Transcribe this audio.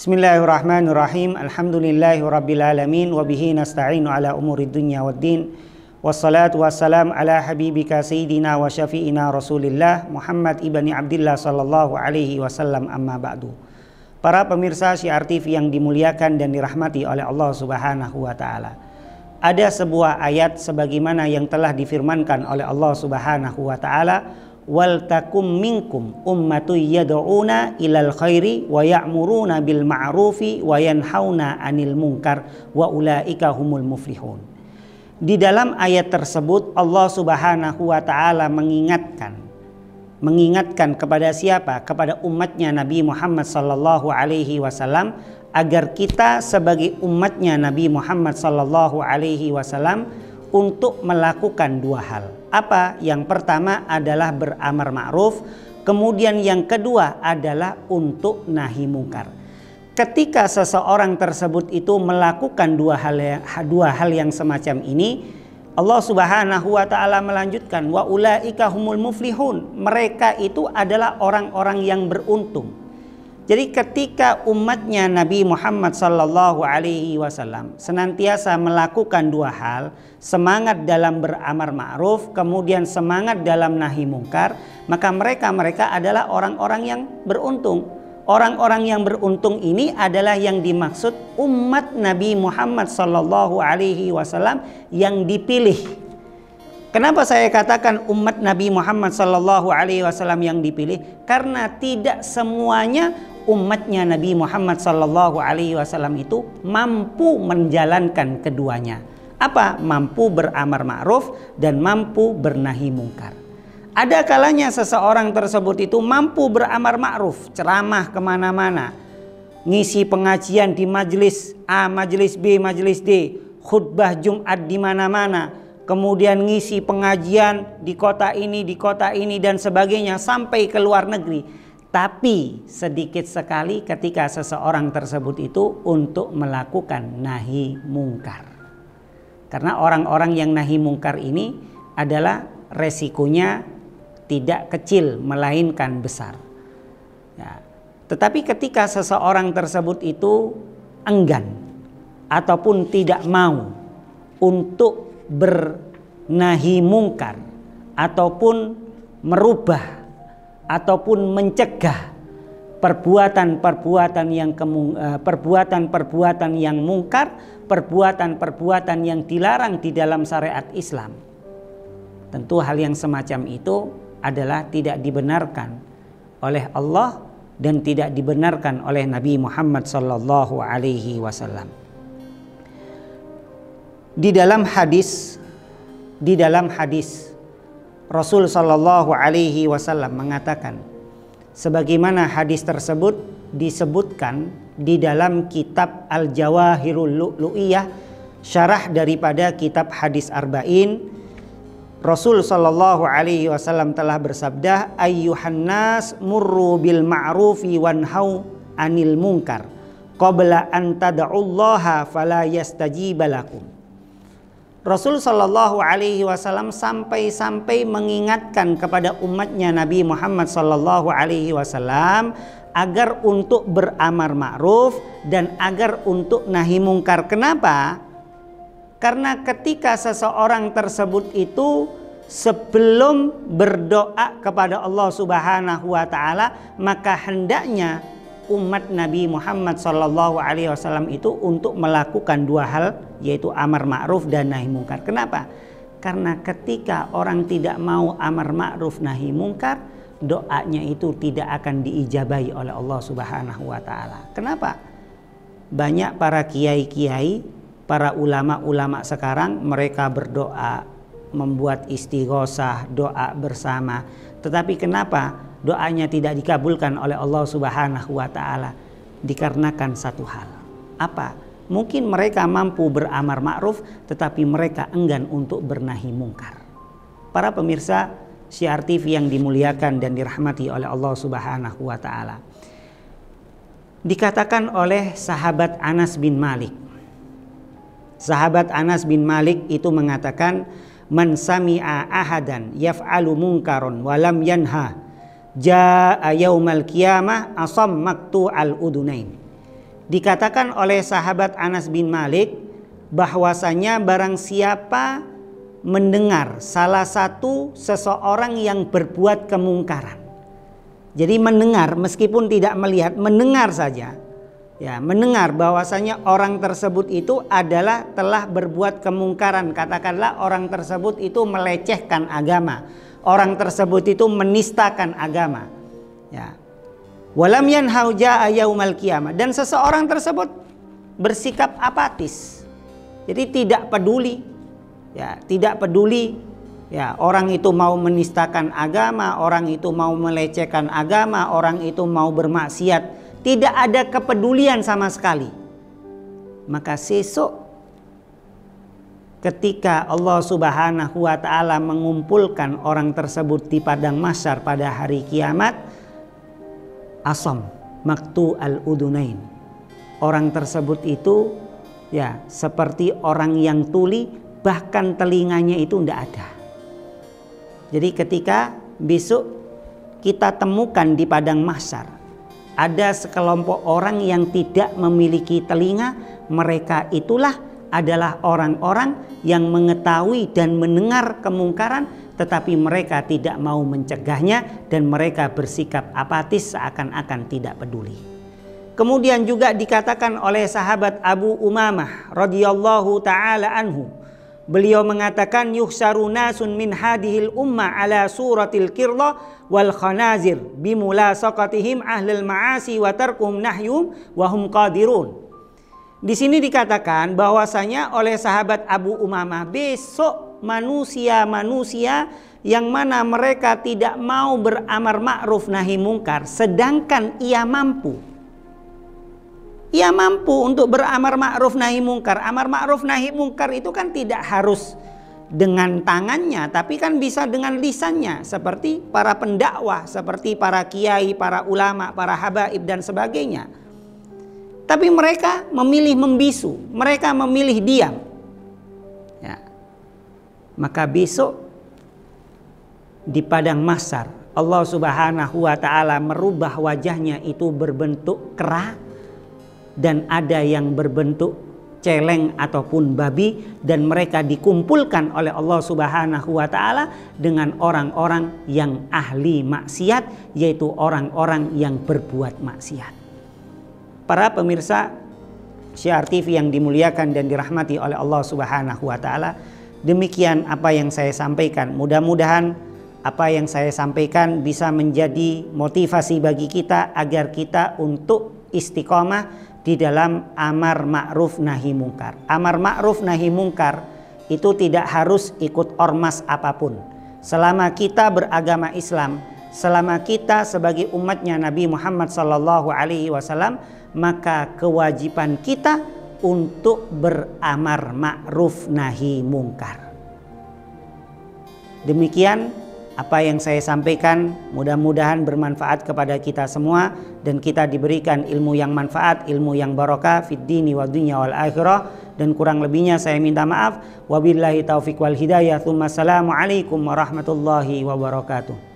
Bismillahirrahmanirrahim. Alhamdulillahirabbil alamin wa bihi nasta'inu ala umurid dunya waddin. Wassalatu wassalam ala habibika sayyidina wa syafi'ina Rasulillah Muhammad ibni Abdillah sallallahu alaihi wasallam, amma ba'du. Para pemirsa Syiar TV yang dimuliakan dan dirahmati oleh Allah Subhanahu wa taala. Ada sebuah ayat sebagaimana yang telah difirmankan oleh Allah Subhanahu wa taala, wal takum minkum ummatu yad'una ilal khairi wa ya'muruna bil ma'rufi wa yanhauna 'anil munkar wa ulaika humul muflihun. Di dalam ayat tersebut Allah Subhanahu wa taala mengingatkan kepada siapa? Kepada umatnya Nabi Muhammad sallallahu alaihi wasallam, agar kita sebagai umatnya Nabi Muhammad sallallahu alaihi wasallam untuk melakukan dua hal. Apa? Yang pertama adalah beramar ma'ruf, kemudian yang kedua adalah untuk nahi mungkar. Ketika seseorang tersebut itu melakukan dua hal yang semacam ini, Allah Subhanahu wa taala melanjutkan, wa ulaika humul muflihun. Mereka itu adalah orang-orang yang beruntung. Jadi ketika umatnya Nabi Muhammad sallallahu alaihi wasallam senantiasa melakukan dua hal, semangat dalam beramar ma'ruf, kemudian semangat dalam nahi mungkar, maka mereka adalah orang-orang yang beruntung. Orang-orang yang beruntung ini adalah yang dimaksud umat Nabi Muhammad sallallahu alaihi wasallam yang dipilih. Kenapa saya katakan umat Nabi Muhammad sallallahu alaihi wasallam yang dipilih? Karena tidak semuanya umatnya Nabi Muhammad sallallahu alaihi wasallam itu mampu menjalankan keduanya. Apa? Mampu beramar ma'ruf dan mampu bernahi mungkar. Ada kalanya seseorang tersebut itu mampu beramar ma'ruf, ceramah kemana-mana, ngisi pengajian di majelis A, majelis B, majelis D, khutbah Jumat di mana-mana, kemudian ngisi pengajian di kota ini dan sebagainya sampai ke luar negeri. Tapi sedikit sekali ketika seseorang tersebut itu untuk melakukan nahi mungkar. Karena orang-orang yang nahi mungkar ini adalah resikonya tidak kecil melainkan besar. Ya. Tetapi ketika seseorang tersebut itu enggan ataupun tidak mau untuk bernahi mungkar ataupun merubah ataupun mencegah perbuatan-perbuatan yang mungkar, perbuatan-perbuatan yang dilarang di dalam syariat Islam. Tentu hal yang semacam itu adalah tidak dibenarkan oleh Allah dan tidak dibenarkan oleh Nabi Muhammad sallallahu alaihi wasallam. Di dalam hadis Rasul sallallahu alaihi wasallam mengatakan, sebagaimana hadis tersebut disebutkan di dalam kitab Al-Jawahirul Lu'lu'iyah, syarah daripada kitab Hadis Arba'in. Rasul sallallahu alaihi wasallam telah bersabda, ayyuhan nas murru bil ma'rufi wanhau 'anil munkar qabla an tad'ullaha fala yastajiba lakum. Rasul sallallahu alaihi wasallam sampai mengingatkan kepada umatnya Nabi Muhammad sallallahu alaihi wasallam agar untuk beramar ma'ruf dan agar untuk nahi mungkar. Kenapa? Karena ketika seseorang tersebut itu sebelum berdoa kepada Allah Subhanahu wa taala, maka hendaknya umat Nabi Muhammad sallallahu alaihi wasallam itu untuk melakukan dua hal, yaitu amar ma'ruf dan nahi mungkar. Kenapa? Karena ketika orang tidak mau amar ma'ruf nahi mungkar, doanya itu tidak akan diijabahi oleh Allah Subhanahu wa taala. Kenapa? Banyak para kiai-kiai, para ulama-ulama sekarang mereka berdoa, membuat istighosah, doa bersama. Tetapi kenapa doanya tidak dikabulkan oleh Allah Subhanahu wa taala? Dikarenakan satu hal. Apa? Mungkin mereka mampu beramar ma'ruf tetapi mereka enggan untuk bernahi mungkar. Para pemirsa Syiar TV yang dimuliakan dan dirahmati oleh Allah Subhanahu wa taala. Dikatakan oleh sahabat Anas bin Malik. Sahabat Anas bin Malik itu mengatakan, man sami'a ahadan yaf'alu munkaron walam yanha jaa yaumal qiyamah asam maktu al udunain. Dikatakan oleh sahabat Anas bin Malik bahwasanya barang siapa mendengar salah satu seseorang yang berbuat kemungkaran. Jadi mendengar meskipun tidak melihat, mendengar saja. Ya, mendengar bahwasanya orang tersebut itu adalah telah berbuat kemungkaran. Katakanlah orang tersebut itu melecehkan agama. Orang tersebut itu menistakan agama. Ya. Walam yanhau jaa yaumal qiyamah, dan seseorang tersebut bersikap apatis. Jadi tidak peduli. Ya, tidak peduli. Ya, orang itu mau menistakan agama, orang itu mau melecehkan agama, orang itu mau bermaksiat. Tidak ada kepedulian sama sekali. Maka sesok ketika Allah Subhanahu wa ta'ala mengumpulkan orang tersebut di padang mahsyar pada hari kiamat, asam maktu al-udunain, orang tersebut itu ya seperti orang yang tuli, bahkan telinganya itu tidak ada. Jadi ketika besok kita temukan di padang mahsyar ada sekelompok orang yang tidak memiliki telinga, mereka itulah adalah orang-orang yang mengetahui dan mendengar kemungkaran, tetapi mereka tidak mau mencegahnya dan mereka bersikap apatis seakan-akan tidak peduli. Kemudian juga dikatakan oleh sahabat Abu Umamah radhiyallahu taala anhu, beliau mengatakan yuhsaru nasun min hadhil umma ala suratil qirla wal khanazir bimulasaqatihim ahlul ma'asi wa tarkum nahyum wa hum qadirun. Di sini dikatakan bahwasanya oleh sahabat Abu Umamah, besok manusia-manusia yang mana mereka tidak mau beramar ma'ruf nahi mungkar sedangkan ia mampu. Ia mampu untuk beramar ma'ruf nahi mungkar. Amar ma'ruf nahi mungkar itu kan tidak harus dengan tangannya, tapi kan bisa dengan lisannya, seperti para pendakwah, seperti para kiai, para ulama, para habaib dan sebagainya. Tapi mereka memilih membisu, mereka memilih diam. Ya. Maka besok di padang mahsyar Allah Subhanahu wa ta'ala merubah wajahnya itu berbentuk kera, dan ada yang berbentuk celeng ataupun babi, dan mereka dikumpulkan oleh Allah Subhanahu wa ta'ala dengan orang-orang yang ahli maksiat, yaitu orang-orang yang berbuat maksiat. Para pemirsa Syiar TV yang dimuliakan dan dirahmati oleh Allah Subhanahu wa ta'ala, demikian apa yang saya sampaikan. Mudah-mudahan apa yang saya sampaikan bisa menjadi motivasi bagi kita agar kita untuk istiqomah di dalam amar ma'ruf nahi mungkar. Amar ma'ruf nahi mungkar itu tidak harus ikut ormas apapun. Selama kita beragama Islam, selama kita sebagai umatnya Nabi Muhammad SAW, maka kewajiban kita untuk beramar ma'ruf nahi mungkar. Demikian apa yang saya sampaikan, mudah-mudahan bermanfaat kepada kita semua dan kita diberikan ilmu yang manfaat, ilmu yang barokah fid dini wa dunya wal akhirah, dan kurang lebihnya saya minta maaf. Wabillahi taufiq wal hidayah. Tsumma assalamu alaikum warahmatullahi wabarakatuh.